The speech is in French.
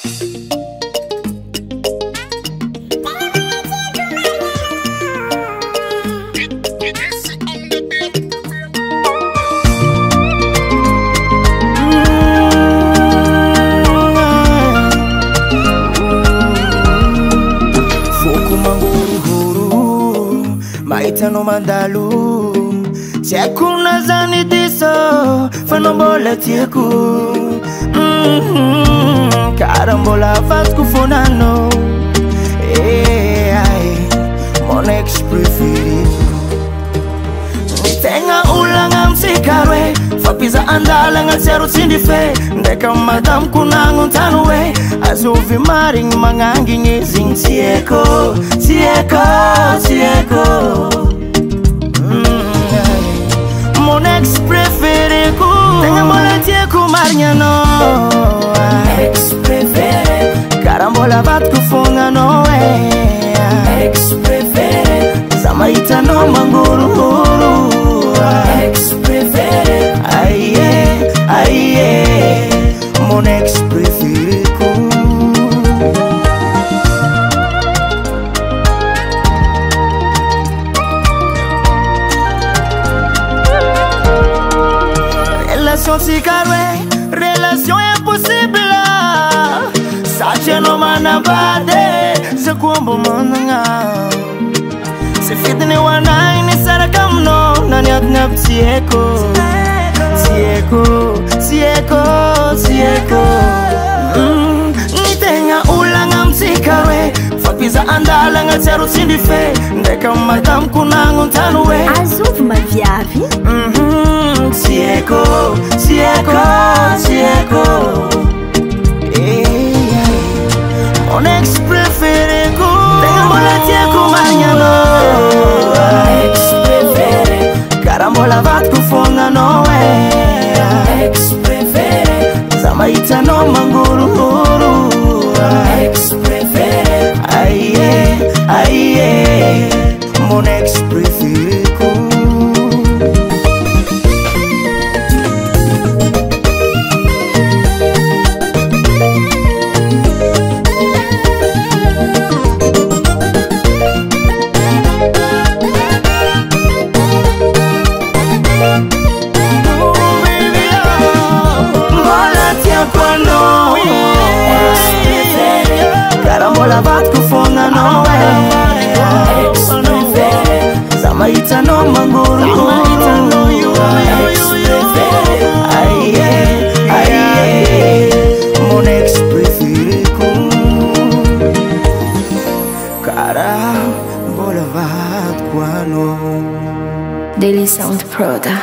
Mahita no mandalo tiako nazany diso fanombola tiako karambola fatiko fonano mon ex préféré tenga ulanga msikawe fapiza andalanga tsero tsindife ndeka madam kunango tanwe azuvi maring mangangi ngizing tieko mon ex préféré ku tenga mola tieko marnyano ex préféré karambola vatku fongano ex préféré zamaita no manguru ex préféré aïe mon ex préféré relation sikarwe relation impossible sache no manabade sekumbo mananga se fitne wana ini sarakamno nani atnap tieko nitenga ulanga msikawe fapiza andalanga tsero sindife ndeka madam kunango tanwe azuv maviavi tieko mon ex préféré ku tenga mola tieko mañano ex préféré karambola vatku fongano ex préféré zamaita no manguru ex préféré aïe mon ex préféré karambola vatku fongano ex préféré zamaita no manguru ex préféré aïe mon ex préféré karambola vatku ano Daily Sound Proda.